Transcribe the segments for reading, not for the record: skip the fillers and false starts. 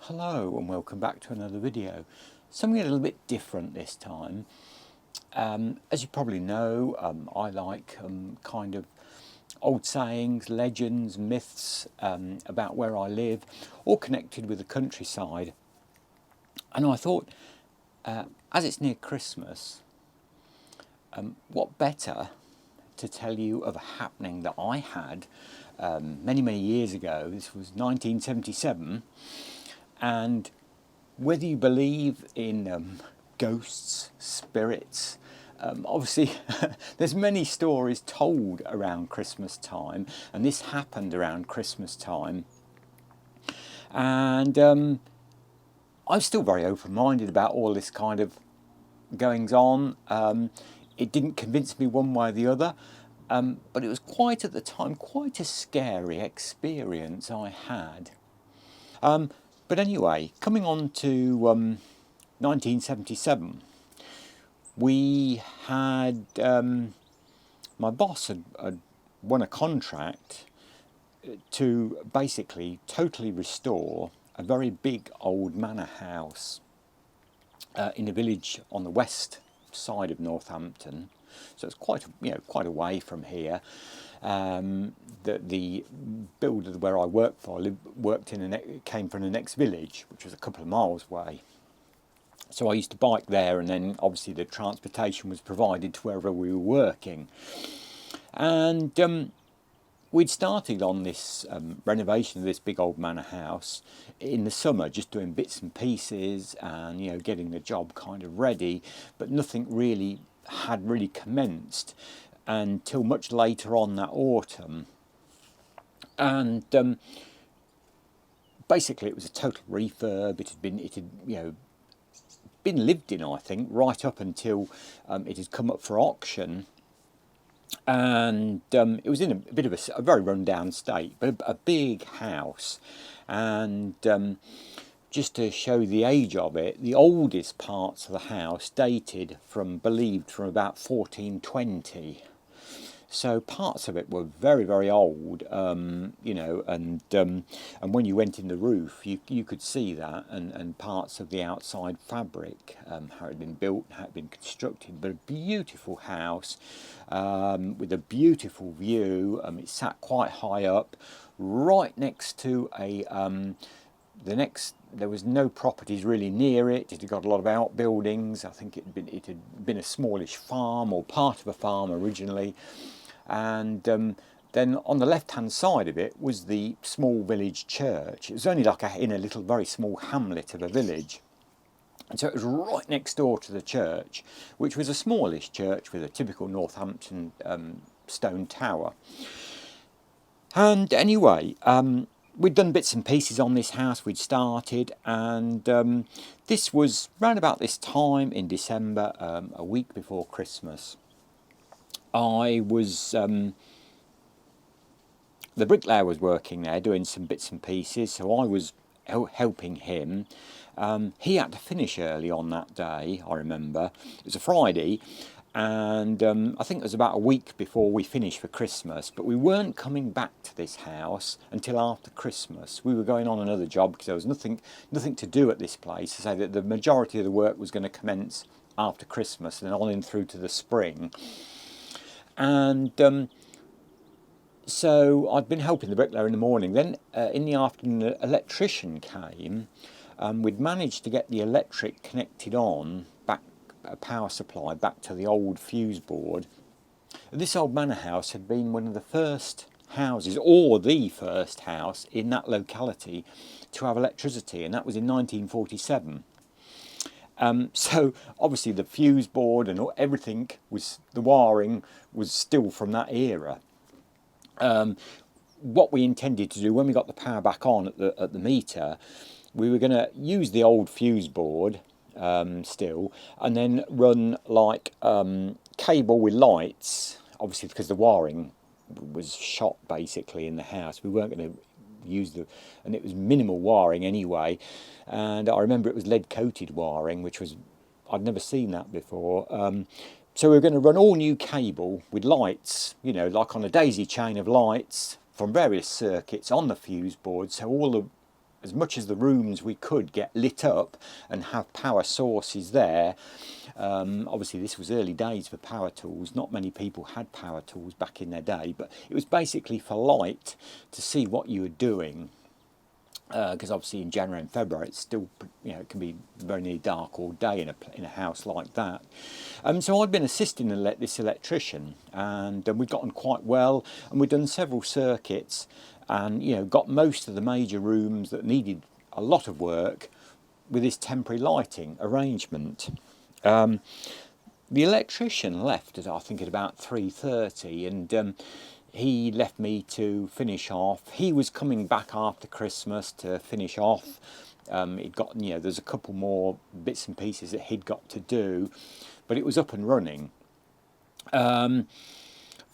Hello and welcome back to another video. Something a little bit different this time. As you probably know, I like kind of old sayings, legends, myths about where I live, all connected with the countryside. And I thought, as it's near Christmas, what better to tell you of a happening that I had many years ago. This was 1977. And whether you believe in ghosts, spirits, obviously there's many stories told around Christmas time, and this happened around Christmas time. And I'm still very open-minded about all this kind of goings on. It didn't convince me one way or the other, but it was quite at the time quite a scary experience I had. But anyway, coming on to 1977, we had my boss had won a contract to basically totally restore a very big old manor house in a village on the west side of Northampton. So it's quite away from here. The builder where I worked for came from the next village, which was a couple of miles away. So I used to bike there, and then obviously the transportation was provided to wherever we were working. And we'd started on this renovation of this big old manor house in the summer, just doing bits and pieces and getting the job kind of ready, but nothing really had really commenced until much later on that autumn. And basically it was a total refurb. It had been lived in, I think, right up until it had come up for auction. And it was in a bit of a very run-down state, but a big house. And just to show the age of it, the oldest parts of the house dated believed from about 1420. So parts of it were very old, and when you went in the roof, you could see that, and parts of the outside fabric, how it had been built, how it had been constructed. But a beautiful house with a beautiful view. It sat quite high up, right next to there was no properties really near it. It had got a lot of outbuildings. I think it had been a smallish farm, or part of a farm originally. And then on the left-hand side of it was the small village church. It was only in a little very small hamlet of a village. And so it was right next door to the church, which was a smallish church with a typical Northampton stone tower. And anyway, we'd done bits and pieces on this house. We'd started, and this was round about this time in December, a week before Christmas. I was the bricklayer was working there doing some bits and pieces, so I was helping him. He had to finish early on that day, I remember. It was a Friday, and I think it was about a week before we finished for Christmas, but we weren't coming back to this house until after Christmas. We were going on another job because there was nothing to do at this place, to say that the majority of the work was going to commence after Christmas and then on in through to the spring. And so I'd been helping the bricklayer in the morning. Then in the afternoon, an electrician came. We'd managed to get the electric connected on, a power supply back to the old fuse board. This old manor house had been one of the first houses, or the first house in that locality to have electricity, and that was in 1947. So obviously the fuse board and everything the wiring was still from that era. What we intended to do when we got the power back on at the meter, we were going to use the old fuse board still, and then run like cable with lights, obviously because the wiring was shot basically in the house. We weren't going to and it was minimal wiring anyway, and I remember it was lead coated wiring, which was, I'd never seen that before. So we were going to run all new cable with lights, like on a daisy chain of lights from various circuits on the fuse board, so all the as much as the rooms we could get lit up and have power sources there. Obviously this was early days for power tools. Not many people had power tools back in their day, but it was basically for light, to see what you were doing. Because obviously in January and February it's still, it can be very nearly dark all day in a house like that. So I'd been assisting this electrician, and we'd gotten quite well, and we'd done several circuits, and got most of the major rooms that needed a lot of work with this temporary lighting arrangement. The electrician left I think at about 3:30, and he left me to finish off. He was coming back after Christmas to finish off. He'd got, there's a couple more bits and pieces that he'd got to do, but it was up and running.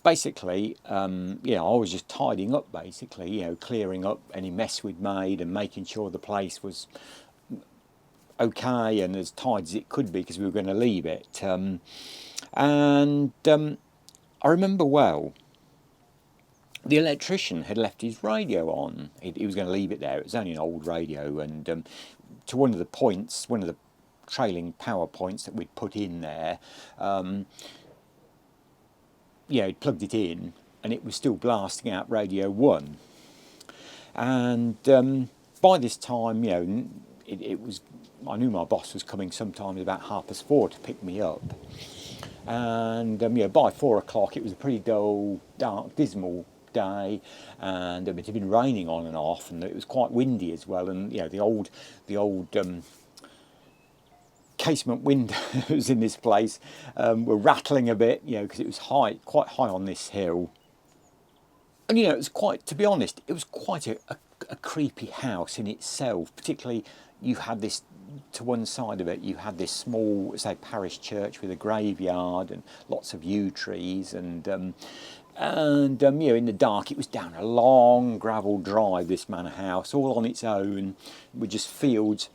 Basically, I was just tidying up, basically, clearing up any mess we'd made and making sure the place was okay and as tight as it could be, because we were going to leave it. I remember well, the electrician had left his radio on. He was going to leave it there. It was only an old radio, and to one of the trailing power points that we'd put in there, he'd plugged it in, and it was still blasting out Radio 1. And by this time, it was. I knew my boss was coming sometime about 4:30 to pick me up. And by 4 o'clock it was a pretty dull, dark, dismal day, and it had been raining on and off, and it was quite windy as well, and the old casement windows in this place were rattling a bit, because it was quite high on this hill. And it was quite, to be honest, it was quite a creepy house in itself. Particularly, you had this, to one side of it, you had this small, say, parish church with a graveyard and lots of yew trees, and in the dark it was down a long gravel drive, this manor house, all on its own, with just fields.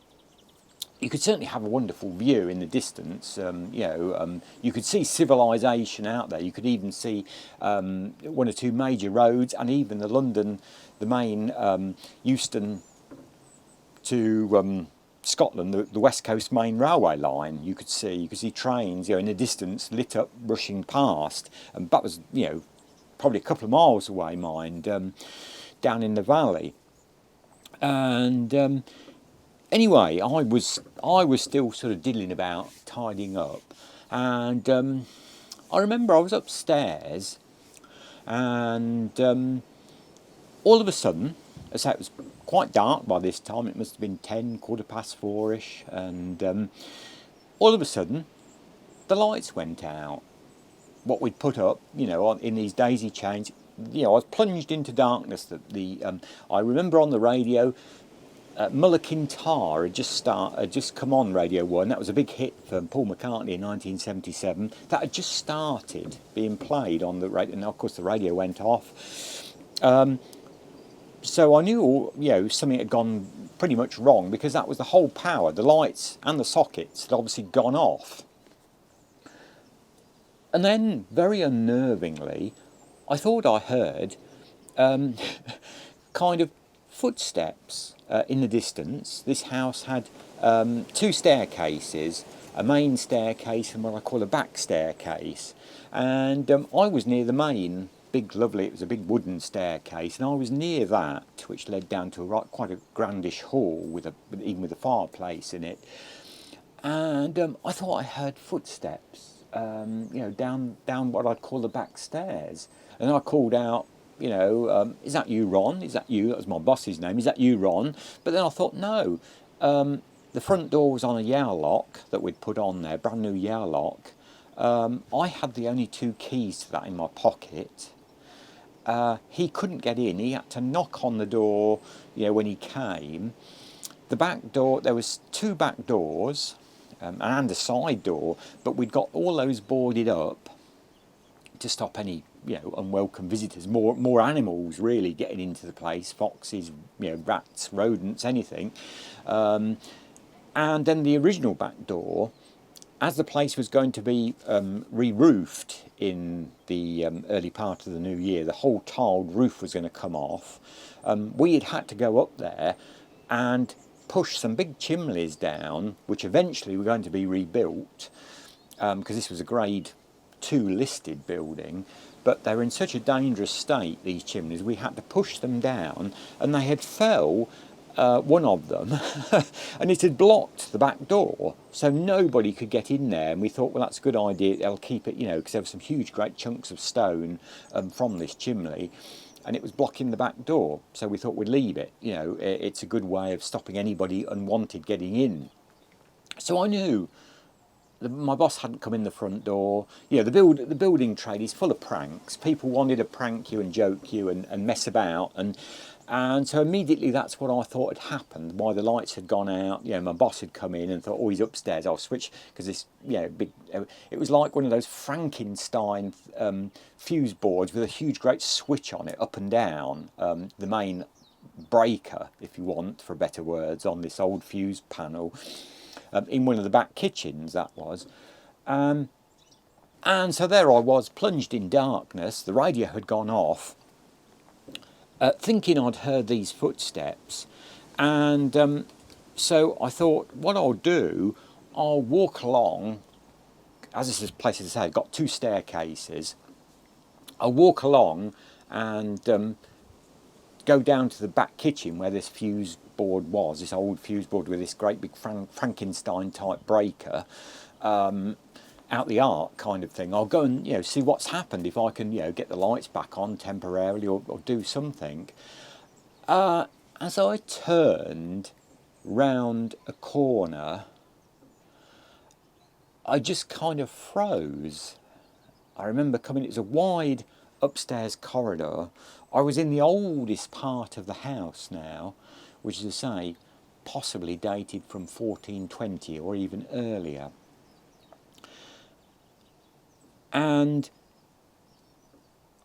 You could certainly have a wonderful view in the distance. You could see civilization out there. You could even see one or two major roads, and even the main Euston to Scotland, the West Coast main railway line. You could see trains, in the distance, lit up, rushing past, and that was, probably a couple of miles away, mind, down in the valley. And anyway, I was still sort of diddling about, tidying up, and I remember I was upstairs, and all of a sudden, as I say, it was quite dark by this time. It must have been 4:15-ish, and all of a sudden, the lights went out. What we'd put up, in these daisy chains, I was plunged into darkness. I remember on the radio, Muller Kintyre had just come on Radio 1. That was a big hit for Paul McCartney in 1977. That had just started being played on the radio, and of course the radio went off. So I knew, something had gone pretty much wrong, because that was the whole power. The lights and the sockets had obviously gone off. And then, very unnervingly, I thought I heard kind of footsteps in the distance. This house had two staircases, a main staircase and what I call a back staircase. And I was near the main, it was a big wooden staircase, and I was near that, which led down to quite a grandish hall even with a fireplace in it. And I thought I heard footsteps, down what I'd call the back stairs. And I called out, is that you, Ron? Is that you? That was my boss's name. Is that you, Ron? But then I thought, no. The front door was on a Yale lock that we'd put on there, brand new Yale lock. I had the only two keys to that in my pocket. He couldn't get in. He had to knock on the door, when he came. The back door, there was two back doors and a side door, but we'd got all those boarded up to stop any, unwelcome visitors, more animals really getting into the place, foxes, rats, rodents, anything. And then the original back door, as the place was going to be re-roofed in the early part of the new year, the whole tiled roof was going to come off. We had to go up there and pushed some big chimneys down, which eventually were going to be rebuilt, because this was a grade 2 listed building, but they were in such a dangerous state, these chimneys, we had to push them down, and they had fell, one of them, and it had blocked the back door, so nobody could get in there. And we thought, well, that's a good idea, they'll keep it, because there were some huge great chunks of stone from this chimney, and it was blocking the back door, so we thought we'd leave it. It's a good way of stopping anybody unwanted getting in. So I knew my boss hadn't come in the front door. The building trade is full of pranks. People wanted to prank you and joke you and mess about, and so immediately that's what I thought had happened. Why the lights had gone out. My boss had come in and thought, oh, he's upstairs. I'll switch, because this big. It was like one of those Frankenstein fuse boards with a huge great switch on it, up and down. The main breaker, if you want, for better words, on this old fuse panel. In one of the back kitchens, that was. And so there I was, plunged in darkness. The radio had gone off, thinking I'd heard these footsteps. And so I thought, what I'll do, I'll walk along. As this place, as I say, got 2 staircases. I'll walk along and go down to the back kitchen where this fuse board was, this old fuse board with this great big Frankenstein type breaker, out the arc kind of thing. I'll go and see what's happened, if I can get the lights back on temporarily, or do something. As I turned round a corner, I just kind of froze. I remember it was a wide upstairs corridor. I was in the oldest part of the house now, which is to say, possibly dated from 1420 or even earlier. And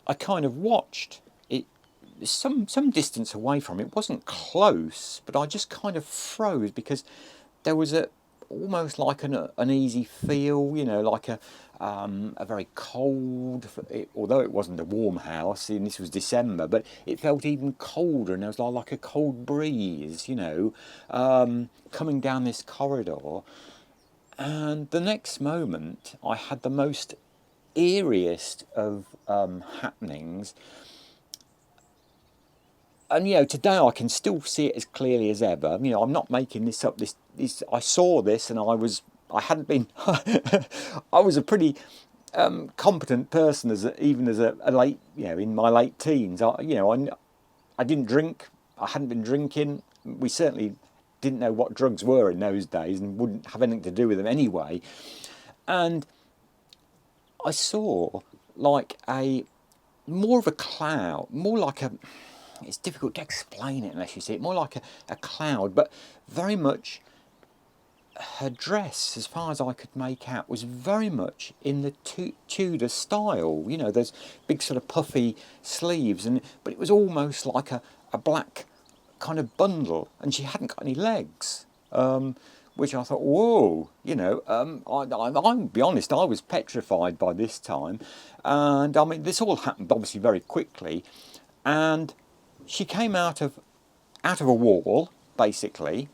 I kind of watched it some distance away from it. It wasn't close, but I just kind of froze, because there was almost like an uneasy feel, like a very cold, although it wasn't a warm house, and this was December, but it felt even colder, and there was like a cold breeze, coming down this corridor. And the next moment, I had the most eeriest of happenings. And today I can still see it as clearly as ever. I'm not making this up. This I saw this, and I hadn't been. I was a pretty competent person even as a late, in my late teens. I didn't drink. I hadn't been drinking. We certainly didn't know what drugs were in those days, and wouldn't have anything to do with them anyway. And I saw like more of a cloud, more like a. It's difficult to explain it unless you see it. More like a cloud, but very much her dress, as far as I could make out, was very much in the Tudor style. Those big sort of puffy sleeves, but it was almost like a black kind of bundle, and she hadn't got any legs. Which I thought, whoa, I'll be honest, I was petrified by this time. And I mean, this all happened obviously very quickly, and she came out of a wall, basically,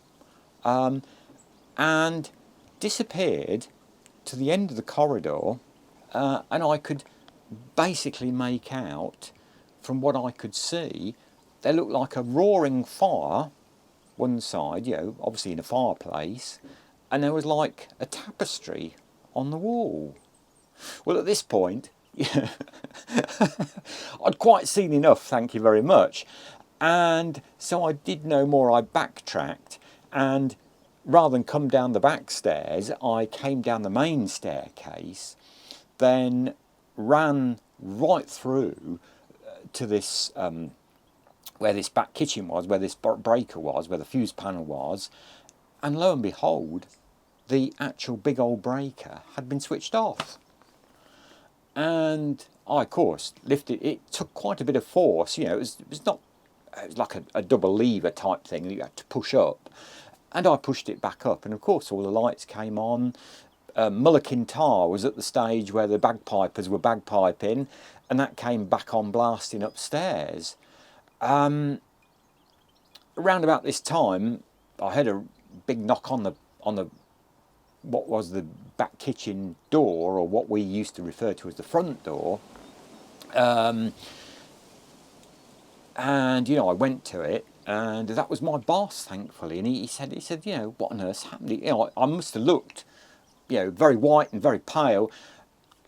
and disappeared to the end of the corridor, and I could basically make out, from what I could see, there looked like a roaring fire, one side, obviously in a fireplace, and there was like a tapestry on the wall. Well, at this point, I'd quite seen enough, thank you very much. And so I did no more. I backtracked, and rather than come down the back stairs, I came down the main staircase, then ran right through to this, where this back kitchen was, where this breaker was, where the fuse panel was, and lo and behold, the actual big old breaker had been switched off. And I, of course, lifted it. It took quite a bit of force. It was like a double lever type thing that you had to push up. And I pushed it back up, and of course all the lights came on. Muller Kintyre was at the stage where the bagpipers were bagpiping, and that came back on blasting upstairs. around about this time, I heard a big knock on the what was the back kitchen door, or what we used to refer to as the front door. And I went to it, and that was my boss, thankfully. And he said, what on earth's happened? I must have looked, very white and very pale.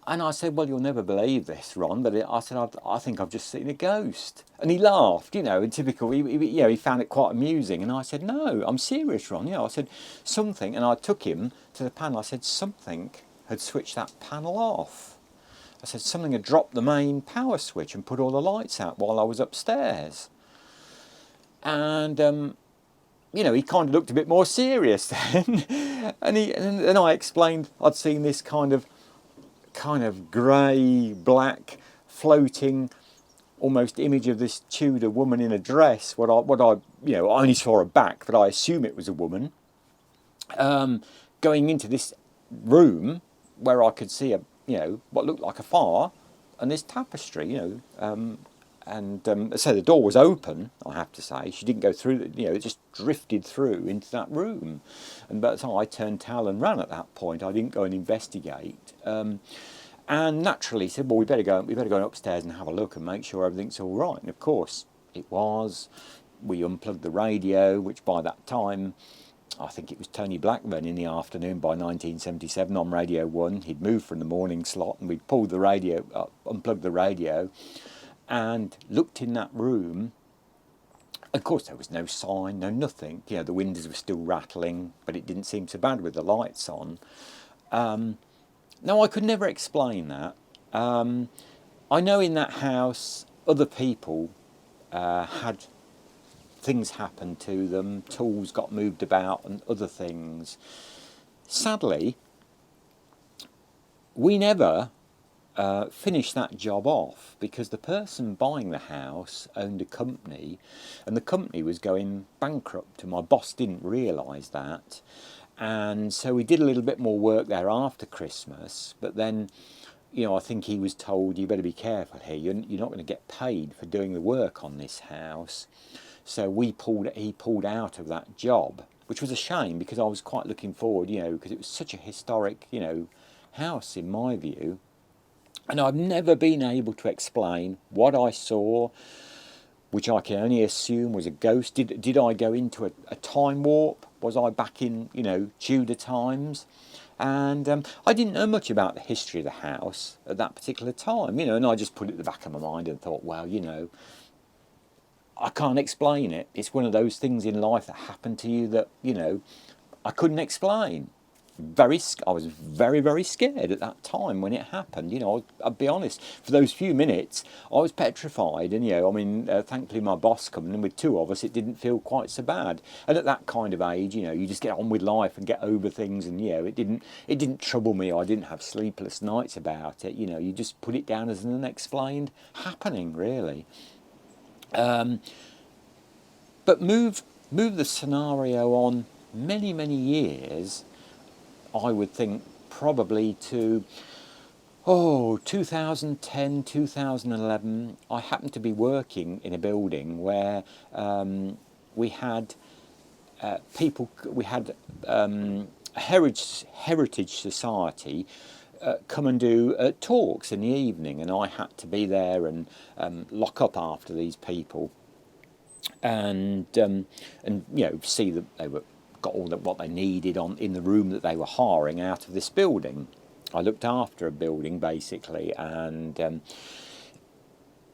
And I said, well, you'll never believe this, Ron, but I said, I think I've just seen a ghost. And he laughed, in typical, he found it quite amusing. And I said, no, I'm serious, Ron. I said, something, and I took him to the panel. I said, something had switched that panel off. I said, something had dropped the main power switch and put all the lights out while I was upstairs. And, he kind of looked a bit more serious then. and then I explained I'd seen this kind of grey, black, floating, almost image of this Tudor woman in a dress. What I I only saw her back, but I assume it was a woman, going into this room where I could see what looked like a fire and this tapestry, so the door was open, I have to say. She didn't go through, it just drifted through into that room. And by the time I turned tail and ran at that point, I didn't go and investigate. And naturally said, well, we better go upstairs and have a look and make sure everything's all right. And of course, it was. We unplugged the radio, which by that time, I think it was Tony Blackburn in the afternoon by 1977 on Radio 1. He'd moved from the morning slot, and we'd pulled the radio up, unplugged the radio, and looked in that room. Of course, there was no sign, no nothing. The windows were still rattling, but it didn't seem so bad with the lights on. No, I could never explain that. I know in that house, other people had things happen to them, tools got moved about and other things. Sadly, we never finished that job off, because the person buying the house owned a company, and the company was going bankrupt, and my boss didn't realise that. And so we did a little bit more work there after Christmas, but then, I think he was told, you better be careful here, you're not going to get paid for doing the work on this house. So he pulled out of that job, which was a shame, because I was quite looking forward, because it was such a historic, house in my view. And I've never been able to explain what I saw, which I can only assume was a ghost. Did I go into a time warp? Was I back in, Tudor times? And I didn't know much about the history of the house at that particular time, and I just put it at the back of my mind and thought, well, I can't explain it. It's one of those things in life that happen to you that, I couldn't explain. I was very, very scared at that time when it happened. I'll be honest, for those few minutes, I was petrified. And, thankfully my boss coming in with two of us, it didn't feel quite so bad. And at that kind of age, you just get on with life and get over things. And, it didn't trouble me. I didn't have sleepless nights about it. You just put it down as an unexplained happening, really. But move the scenario on many, many years, I would think probably to 2010, 2011. I happened to be working in a building where we had a heritage society come and do talks in the evening, and I had to be there and lock up after these people, and see that they got all what they needed in the room that they were hiring out of this building. I looked after a building basically, and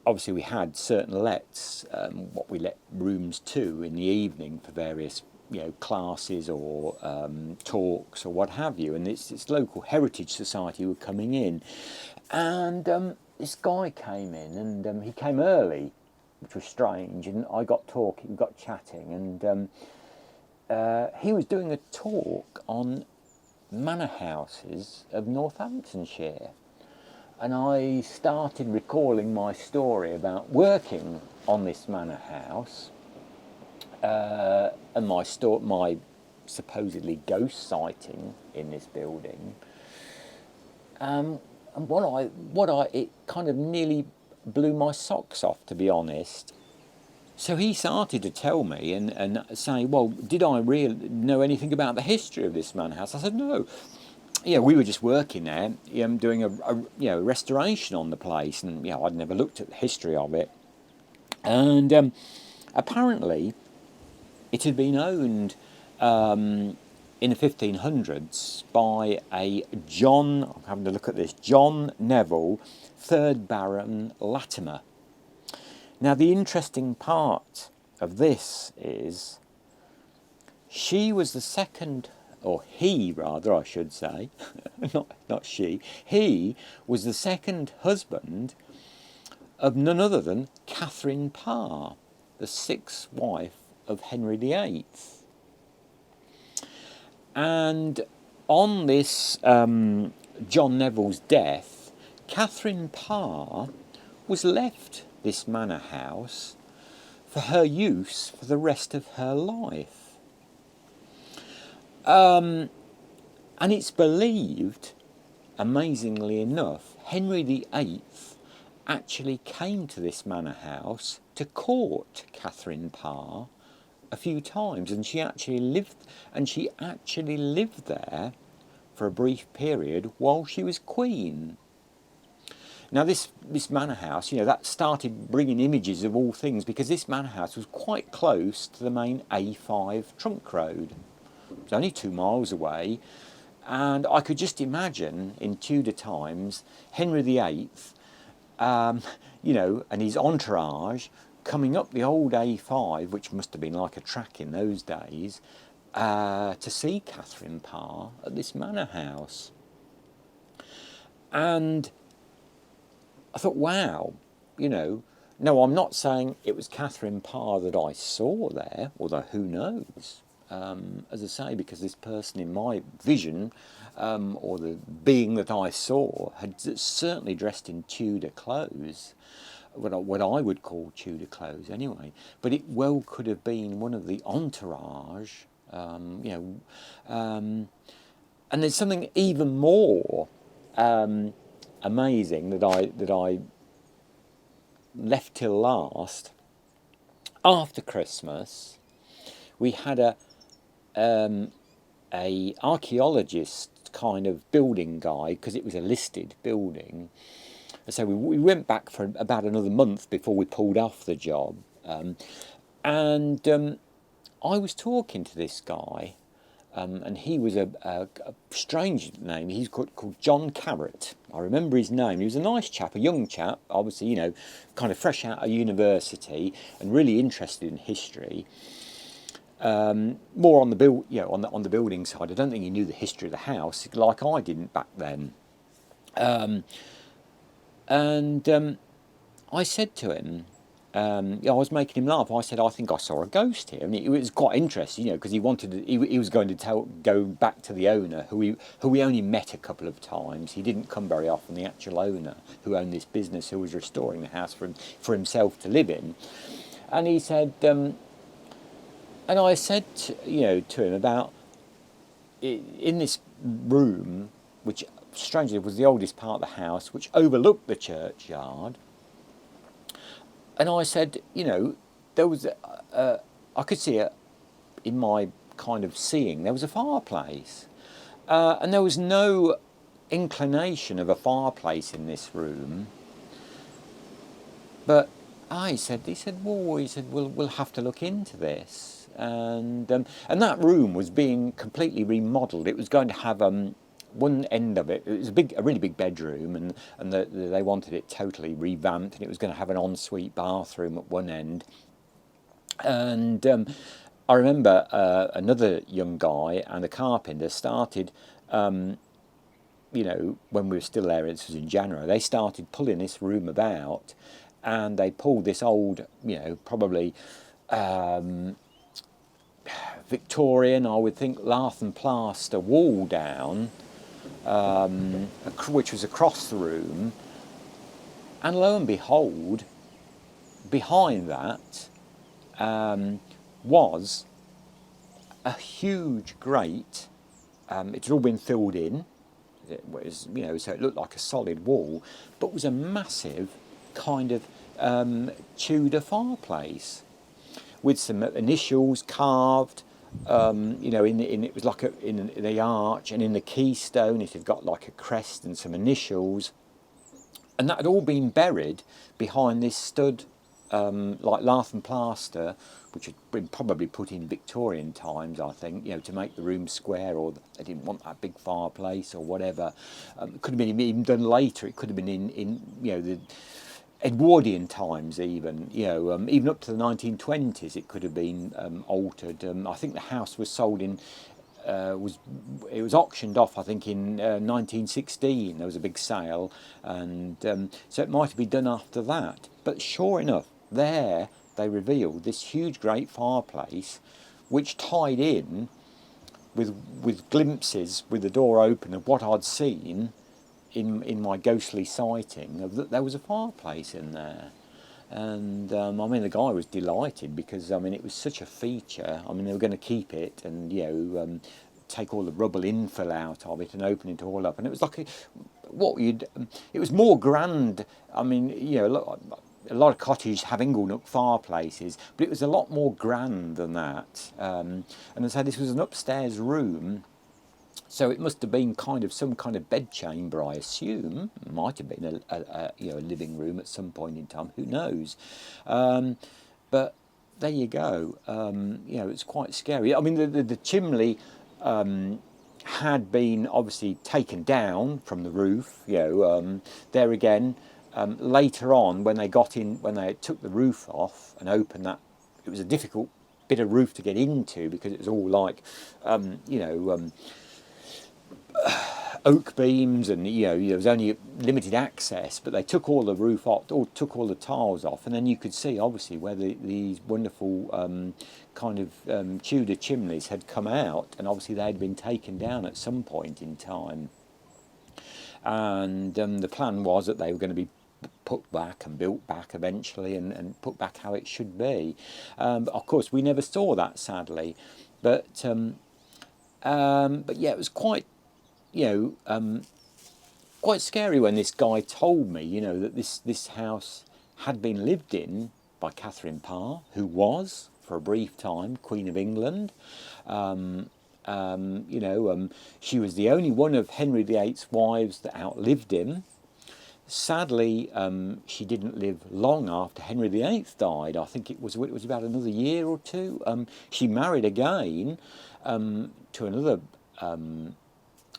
obviously we had certain lets, what we let rooms to in the evening for various classes or talks or what have you. And this local heritage society were coming in, and this guy came in, and he came early, which was strange. And I got talking, we got chatting, and he was doing a talk on manor houses of Northamptonshire. And I started recalling my story about working on this manor house, and my supposedly ghost sighting in this building. And it kind of nearly blew my socks off, to be honest. So he started to tell me and say, well, did I really know anything about the history of this manor house? I said, no. Yeah, we were just working there, doing a restoration on the place, and I'd never looked at the history of it. And apparently, it had been owned in the 1500s by a John. I'm having a look at this. John Neville, 3rd Baron Latimer. Now, the interesting part of this is she was the second, or he rather, I should say, not she, he was the second husband of none other than Catherine Parr, the 6th wife of Henry VIII. And on this John Neville's death, Catherine Parr was left this manor house for her use for the rest of her life. And it's believed, amazingly enough, Henry VIII actually came to this manor house to court Catherine Parr a few times, and she actually lived there for a brief period while she was queen. Now, this manor house, that started bringing images of all things, because this manor house was quite close to the main A5 trunk road. It was only 2 miles away, and I could just imagine in Tudor times Henry VIII, and his entourage coming up the old A5, which must have been like a track in those days, to see Catherine Parr at this manor house. And I thought, wow, no, I'm not saying it was Catherine Parr that I saw there, although who knows? As I say, because this person in my vision, or the being that I saw, had certainly dressed in Tudor clothes, what I would call Tudor clothes anyway. But it well could have been one of the entourage, and there's something even more amazing that I left till last. After Christmas, we had a archaeologist kind of building guide, because it was a listed building. So we went back for about another month before we pulled off the job, and I was talking to this guy. And he was a strange name. He's called John Carrot. I remember his name. He was a nice chap, a young chap, obviously, kind of fresh out of university and really interested in history. More on the on the building side. I don't think he knew the history of the house like I didn't back then. I said to him, I was making him laugh. I said, I think I saw a ghost here. And it was quite interesting, because he was going to go back to the owner, who we only met a couple of times. He didn't come very often, the actual owner who owned this business, who was restoring the house for himself to live in. And he said, and I said, to him about, in this room, which strangely was the oldest part of the house, which overlooked the churchyard. And I said, there was I could see it in my kind of seeing. There was a fireplace, and there was no inclination of a fireplace in this room. But he said, we'll have to look into this. And that room was being completely remodelled. It was going to have one end of it was a really big bedroom, and they wanted it totally revamped, and it was going to have an ensuite bathroom at one end. And I remember another young guy and a carpenter started, when we were still there, this was in January, they started pulling this room about, and they pulled this old, probably Victorian, I would think, lath and plaster wall down, which was across the room, and lo and behold, behind that was a huge grate. It had all been filled in. It was, so it looked like a solid wall, but was a massive kind of Tudor fireplace. with some initials carved. It was like in the arch, and in the keystone it had got like a crest and some initials, and that had all been buried behind this stud, like lath and plaster, which had been probably put in Victorian times, I think, to make the room square, or they didn't want that big fireplace or whatever. It could have been even done later. It could have been in the Edwardian times, even even up to the 1920s. It could have been altered. I think the house was sold in. It was auctioned off, I think, in 1916. There was a big sale, and so it might have been done after that. But sure enough, there they revealed this huge, great fireplace, which tied in with glimpses, with the door open, of what I'd seen in my ghostly sighting, of that there was a fireplace in there. And the guy was delighted, because it was such a feature. They were going to keep it, and take all the rubble infill out of it and open it all up. And it was like it was more grand. A lot of cottages have inglenook fireplaces, but it was a lot more grand than that. And as I said, this was an upstairs room. So it must have been some kind of bedchamber, I assume. It might have been a living room at some point in time. Who knows? But there you go. It's quite scary. The chimney had been obviously taken down from the roof. There again. Later on, when they took the roof off and opened that, it was a difficult bit of roof to get into, because it was all like, oak beams, and there was only limited access. But they took all the roof off, or took all the tiles off, and then you could see obviously where these wonderful Tudor chimneys had come out, and obviously they had been taken down at some point in time. And the plan was that they were going to be put back and built back eventually, and put back how it should be. But of course, we never saw that, sadly. But yeah, it was quite quite scary when this guy told me, that this house had been lived in by Catherine Parr, who was, for a brief time, Queen of England. She was the only one of Henry VIII's wives that outlived him. Sadly, she didn't live long after Henry VIII died. I think it was about another year or two. She married again to another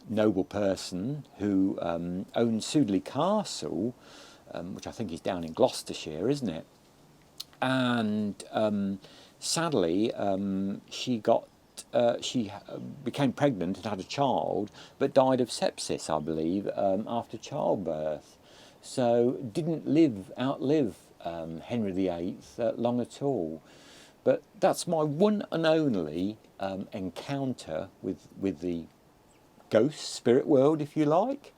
noble person who owned Sudeley Castle, which I think is down in Gloucestershire, isn't it? And sadly, she became pregnant and had a child, but died of sepsis, I believe, after childbirth. So didn't outlive Henry VIII long at all. But that's my one and only encounter with the ghost spirit world, if you like.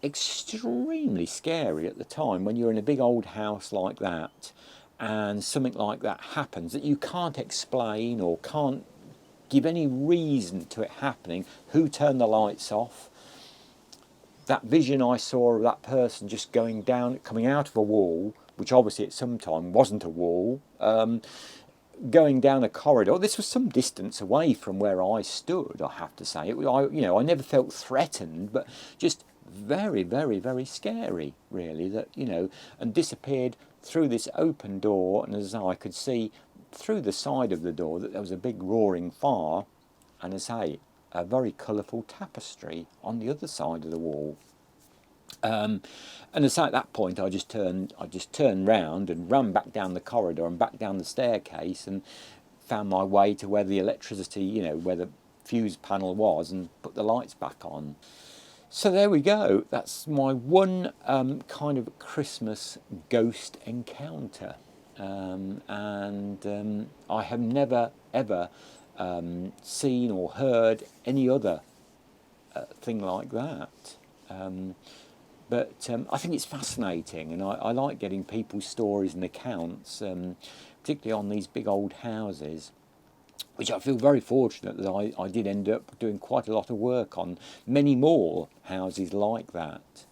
Extremely scary at the time, when you're in a big old house like that, and something like that happens that you can't explain, or can't give any reason to it happening. Who turned the lights off? That vision I saw of that person just coming out of a wall, which obviously at some time wasn't a wall, going down a corridor. This was some distance away from where I stood, I have to say. I never felt threatened, but just very, very, very scary, really. That and disappeared through this open door, and as I could see through the side of the door that there was a big roaring fire, and as I say, a very colourful tapestry on the other side of the wall. And as I say, at that point, I just turned round and ran back down the corridor and back down the staircase, and found my way to where the electricity, where the fuse panel was, and put the lights back on. So there we go. That's my one kind of Christmas ghost encounter. And I have never, ever seen or heard any other thing like that. But I think it's fascinating, and I like getting people's stories and accounts, particularly on these big old houses, which I feel very fortunate that I did end up doing quite a lot of work on many more houses like that.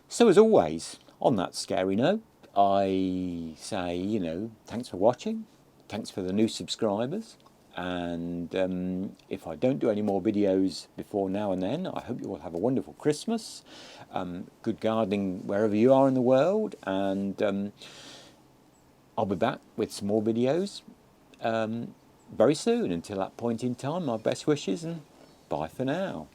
So as always, on that scary note, I say, you know, thanks for watching, thanks for the new subscribers, and if I don't do any more videos before now and then, I hope you all have a wonderful Christmas, good gardening wherever you are in the world, and I'll be back with some more videos very soon. Until that point in time, my best wishes and bye for now.